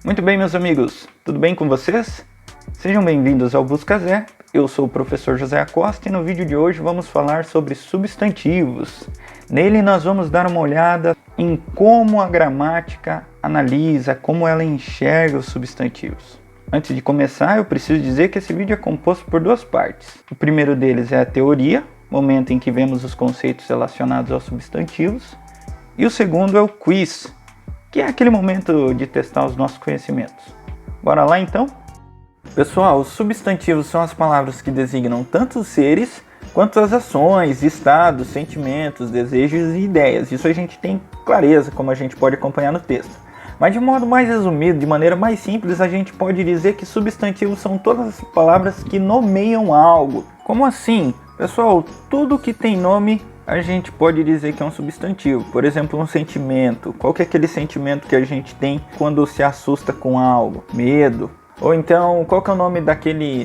Muito bem, meus amigos, tudo bem com vocês? Sejam bem-vindos ao Buscazé, eu sou o professor José Acosta e no vídeo de hoje vamos falar sobre substantivos. Nele nós vamos dar uma olhada em como a gramática analisa, como ela enxerga os substantivos. Antes de começar, eu preciso dizer que esse vídeo é composto por duas partes. O primeiro deles é a teoria, momento em que vemos os conceitos relacionados aos substantivos, e o segundo é o quiz, que é aquele momento de testar os nossos conhecimentos. Bora lá então? Pessoal, os substantivos são as palavras que designam tanto os seres quanto as ações, estados, sentimentos, desejos e ideias. Isso a gente tem clareza, como a gente pode acompanhar no texto. Mas de modo mais resumido, de maneira mais simples, a gente pode dizer que substantivos são todas as palavras que nomeiam algo. Como assim? Pessoal, tudo que tem nome a gente pode dizer que é um substantivo. Por exemplo, um sentimento. Qual que é aquele sentimento que a gente tem quando se assusta com algo? Medo. Ou então, qual que é o nome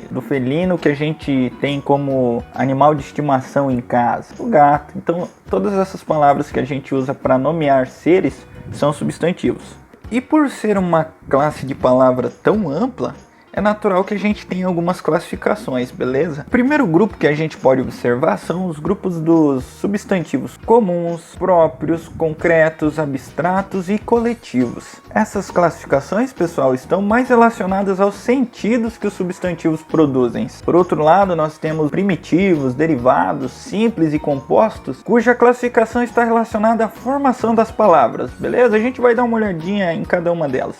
do felino que a gente tem como animal de estimação em casa? O gato. Então, todas essas palavras que a gente usa para nomear seres são substantivos. E por ser uma classe de palavra tão ampla, é natural que a gente tenha algumas classificações, beleza? O primeiro grupo que a gente pode observar são os grupos dos substantivos comuns, próprios, concretos, abstratos e coletivos. Essas classificações, pessoal, estão mais relacionadas aos sentidos que os substantivos produzem. Por outro lado, nós temos primitivos, derivados, simples e compostos, cuja classificação está relacionada à formação das palavras, beleza? A gente vai dar uma olhadinha em cada uma delas.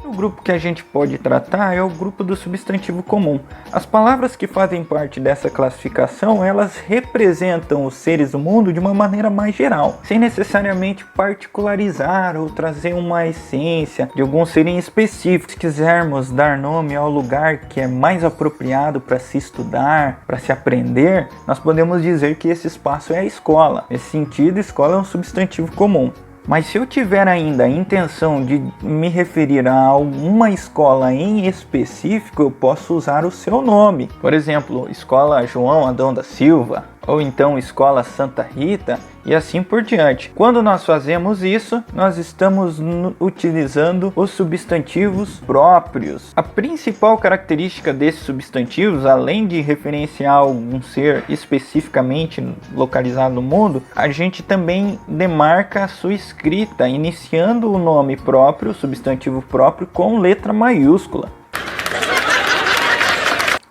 O grupo que a gente pode tratar é o grupo do substantivo comum. As palavras que fazem parte dessa classificação, elas representam os seres do mundo de uma maneira mais geral, sem necessariamente particularizar ou trazer uma essência de algum ser em específico. Se quisermos dar nome ao lugar que é mais apropriado para se estudar, para se aprender, nós podemos dizer que esse espaço é a escola. Nesse sentido, escola é um substantivo comum. Mas se eu tiver ainda a intenção de me referir a alguma escola em específico, eu posso usar o seu nome. Por exemplo, Escola João Adão da Silva, ou então Escola Santa Rita, e assim por diante. Quando nós fazemos isso, nós estamos utilizando os substantivos próprios. A principal característica desses substantivos, além de referenciar algum ser especificamente localizado no mundo, a gente também demarca a sua escrita, iniciando o nome próprio, o substantivo próprio, com letra maiúscula.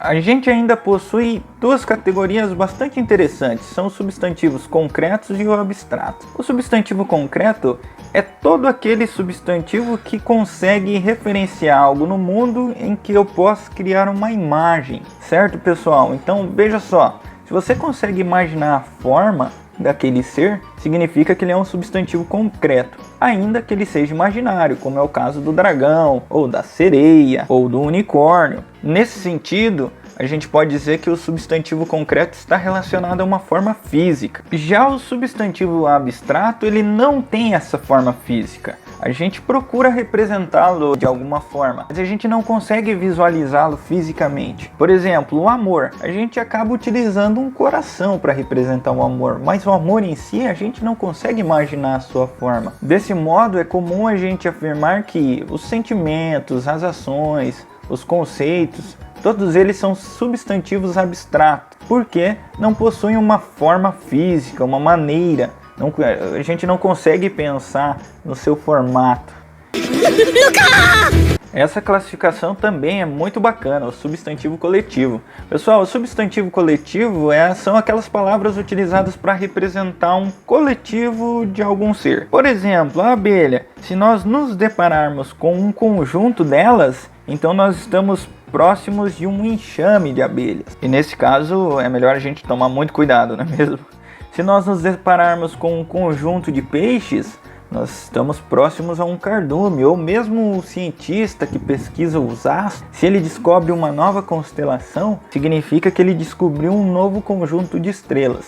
A gente ainda possui duas categorias bastante interessantes, são os substantivos concretos e o abstrato. O substantivo concreto é todo aquele substantivo que consegue referenciar algo no mundo em que eu possa criar uma imagem, certo, pessoal? Então veja só, se você consegue imaginar a forma daquele ser, significa que ele é um substantivo concreto, ainda que ele seja imaginário, como é o caso do dragão, ou da sereia, ou do unicórnio. Nesse sentido, a gente pode dizer que o substantivo concreto está relacionado a uma forma física. Já o substantivo abstrato, ele não tem essa forma física. A gente procura representá-lo de alguma forma, mas a gente não consegue visualizá-lo fisicamente. Por exemplo, o amor. A gente acaba utilizando um coração para representar o amor, mas o amor em si a gente não consegue imaginar a sua forma. Desse modo, é comum a gente afirmar que os sentimentos, as ações, os conceitos, todos eles são substantivos abstratos, porque não possuem uma forma física, uma maneira. A gente não consegue pensar no seu formato. Essa classificação também é muito bacana, o substantivo coletivo. Pessoal, o substantivo coletivo são aquelas palavras utilizadas para representar um coletivo de algum ser. Por exemplo, a abelha. Se nós nos depararmos com um conjunto delas, então nós estamos próximos de um enxame de abelhas. E nesse caso é melhor a gente tomar muito cuidado, não é mesmo? Se nós nos depararmos com um conjunto de peixes, nós estamos próximos a um cardume, ou mesmo o cientista que pesquisa os astros, se ele descobre uma nova constelação, significa que ele descobriu um novo conjunto de estrelas.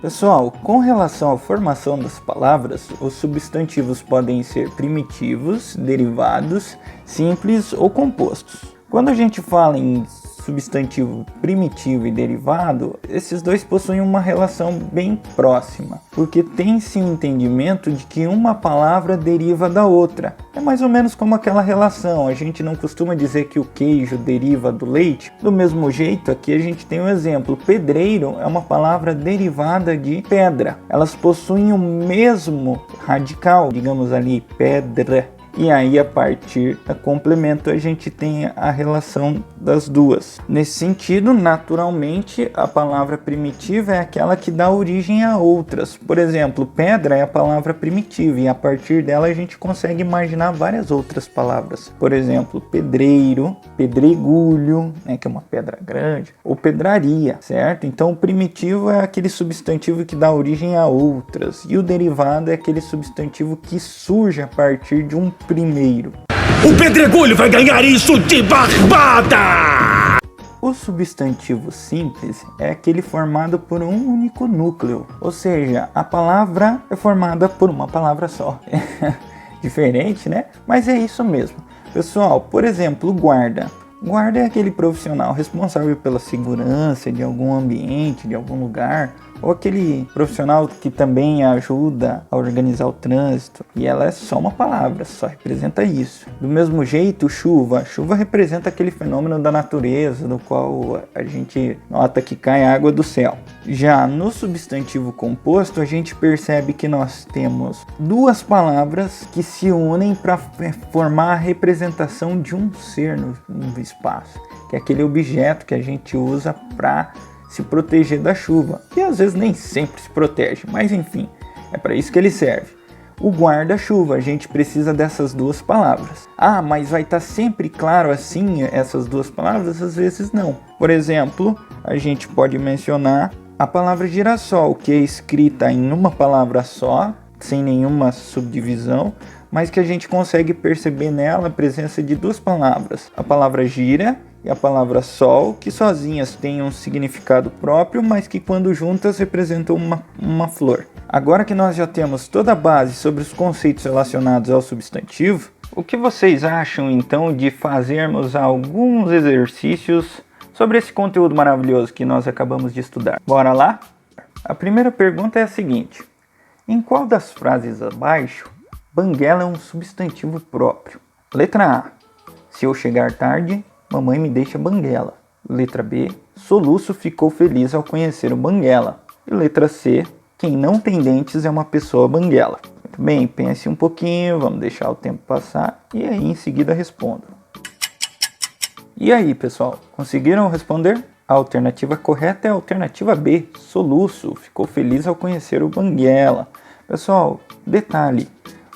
Pessoal, com relação à formação das palavras, os substantivos podem ser primitivos, derivados, simples ou compostos. Quando a gente fala em substantivo primitivo e derivado, esses dois possuem uma relação bem próxima, porque tem-se um entendimento de que uma palavra deriva da outra. É mais ou menos como aquela relação, a gente não costuma dizer que o queijo deriva do leite. Do mesmo jeito, aqui a gente tem um exemplo, pedreiro é uma palavra derivada de pedra. Elas possuem o mesmo radical, digamos ali, pedra. E aí, a partir do complemento, a gente tem a relação das duas. Nesse sentido, naturalmente, a palavra primitiva é aquela que dá origem a outras. Por exemplo, pedra é a palavra primitiva e a partir dela a gente consegue imaginar várias outras palavras. Por exemplo, pedreiro, pedregulho, né, que é uma pedra grande, ou pedraria, certo? Então, o primitivo é aquele substantivo que dá origem a outras e o derivado é aquele substantivo que surge a partir de um primeiro. O pedregulho vai ganhar isso de barbada! O substantivo simples é aquele formado por um único núcleo, ou seja, a palavra é formada por uma palavra só. Diferente, né? Mas é isso mesmo. Pessoal, por exemplo, guarda. Guarda é aquele profissional responsável pela segurança de algum ambiente, de algum lugar, ou aquele profissional que também ajuda a organizar o trânsito. E ela é só uma palavra, só representa isso. Do mesmo jeito, chuva. Chuva representa aquele fenômeno da natureza, do qual a gente nota que cai água do céu. Já no substantivo composto, a gente percebe que nós temos duas palavras que se unem para formar a representação de um ser no espaço, que é aquele objeto que a gente usa para se proteger da chuva, e às vezes nem sempre se protege, mas enfim, é para isso que ele serve. O guarda-chuva, a gente precisa dessas duas palavras. Ah, mas vai estar sempre claro assim essas duas palavras? Às vezes não. Por exemplo, a gente pode mencionar a palavra girassol, que é escrita em uma palavra só, sem nenhuma subdivisão, mas que a gente consegue perceber nela a presença de duas palavras. A palavra gira e a palavra sol, que sozinhas têm um significado próprio, mas que quando juntas representam uma flor. Agora que nós já temos toda a base sobre os conceitos relacionados ao substantivo, o que vocês acham então de fazermos alguns exercícios sobre esse conteúdo maravilhoso que nós acabamos de estudar? Bora lá? A primeira pergunta é a seguinte: em qual das frases abaixo banguela é um substantivo próprio? Letra A: se eu chegar tarde, mamãe me deixa banguela. Letra B: soluço ficou feliz ao conhecer o banguela. E letra C: quem não tem dentes é uma pessoa banguela. Muito bem, pense um pouquinho, vamos deixar o tempo passar e aí em seguida responda. E aí, pessoal, conseguiram responder? A alternativa correta é a alternativa B, soluço ficou feliz ao conhecer o banguela. Pessoal, detalhe,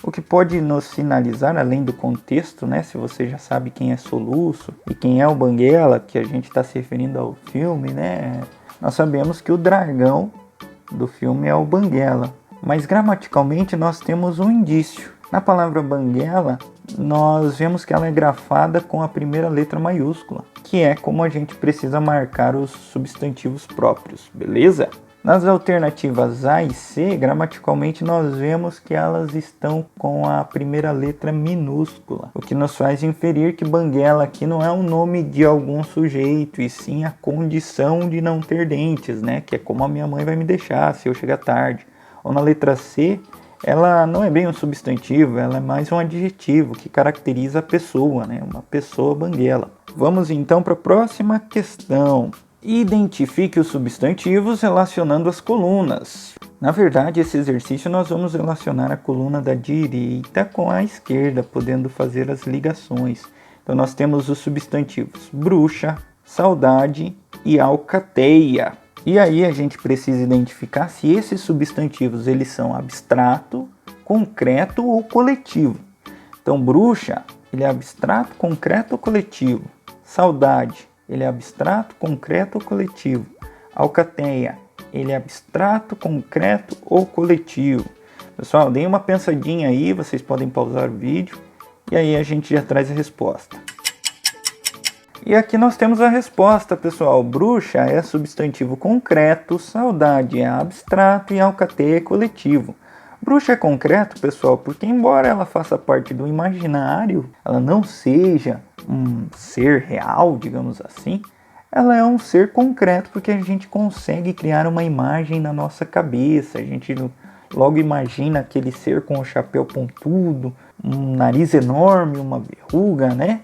o que pode nos sinalizar, além do contexto, né? Se você já sabe quem é soluço e quem é o banguela, que a gente está se referindo ao filme, né? Nós sabemos que o dragão do filme é o banguela. Mas gramaticalmente nós temos um indício. Na palavra banguela, nós vemos que ela é grafada com a primeira letra maiúscula, que é como a gente precisa marcar os substantivos próprios, beleza? Nas alternativas A e C, gramaticalmente nós vemos que elas estão com a primeira letra minúscula, o que nos faz inferir que banguela aqui não é um nome de algum sujeito, e sim a condição de não ter dentes, né? Que é como a minha mãe vai me deixar se eu chegar tarde. Ou na letra C, ela não é bem um substantivo, ela é mais um adjetivo que caracteriza a pessoa, né? Uma pessoa banguela. Vamos então para a próxima questão. Identifique os substantivos relacionando as colunas. Na verdade, esse exercício nós vamos relacionar a coluna da direita com a esquerda, podendo fazer as ligações. Então nós temos os substantivos bruxa, saudade e alcateia. E aí a gente precisa identificar se esses substantivos eles são abstrato, concreto ou coletivo. Então bruxa, ele é abstrato, concreto ou coletivo. Saudade, ele é abstrato, concreto ou coletivo. Alcateia, ele é abstrato, concreto ou coletivo. Pessoal, deem uma pensadinha aí, vocês podem pausar o vídeo e aí a gente já traz a resposta. E aqui nós temos a resposta, pessoal. Bruxa é substantivo concreto, saudade é abstrato e alcateia é coletivo. Bruxa é concreto, pessoal, porque embora ela faça parte do imaginário, ela não seja um ser real, digamos assim, ela é um ser concreto porque a gente consegue criar uma imagem na nossa cabeça. A gente logo imagina aquele ser com o chapéu pontudo, um nariz enorme, uma verruga, né?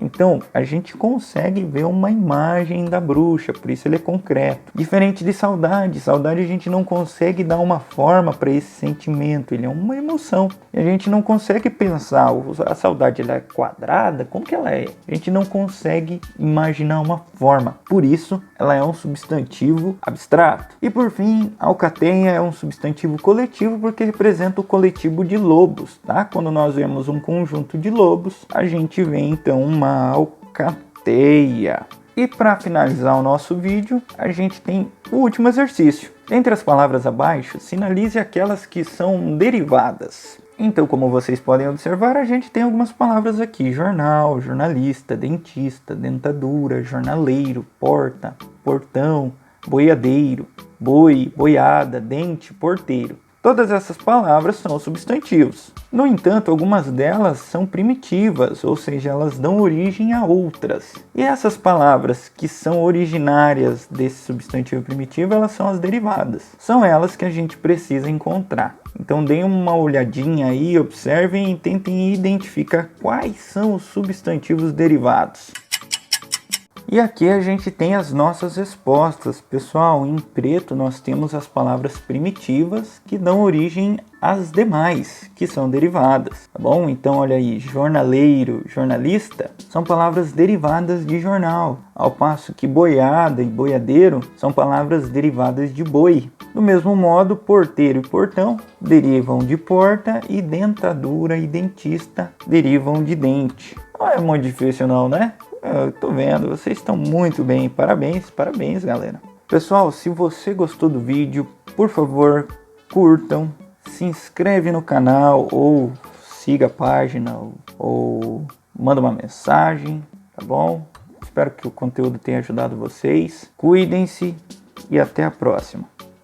Então, a gente consegue ver uma imagem da bruxa, por isso ele é concreto. Diferente de saudade. Saudade a gente não consegue dar uma forma para esse sentimento, ele é uma emoção. E a gente não consegue pensar, a saudade ela é quadrada, como que ela é? A gente não consegue imaginar uma forma, por isso ela é um substantivo abstrato. E por fim, alcateia é um substantivo coletivo porque representa o coletivo de lobos, tá? Quando nós vemos um conjunto de lobos, a gente vê então uma alcateia. E para finalizar o nosso vídeo, a gente tem o último exercício. Entre as palavras abaixo, sinalize aquelas que são derivadas. Então, como vocês podem observar, a gente tem algumas palavras aqui: jornal, jornalista, dentista, dentadura, jornaleiro, porta, portão, boiadeiro, boi, boiada, dente, porteiro. Todas essas palavras são substantivos. No entanto, algumas delas são primitivas, ou seja, elas dão origem a outras. E essas palavras que são originárias desse substantivo primitivo, elas são as derivadas. São elas que a gente precisa encontrar. Então deem uma olhadinha aí, observem e tentem identificar quais são os substantivos derivados. E aqui a gente tem as nossas respostas. Pessoal, em preto nós temos as palavras primitivas que dão origem às demais, que são derivadas, tá bom? Então olha aí, jornaleiro, jornalista, são palavras derivadas de jornal, ao passo que boiada e boiadeiro são palavras derivadas de boi. Do mesmo modo, porteiro e portão derivam de porta e dentadura e dentista derivam de dente. Não é muito difícil não, né? Eu tô vendo, vocês estão muito bem, parabéns, parabéns galera. Pessoal, se você gostou do vídeo, por favor, curtam, se inscreve no canal ou siga a página ou manda uma mensagem, tá bom? Espero que o conteúdo tenha ajudado vocês. Cuidem-se e até a próxima.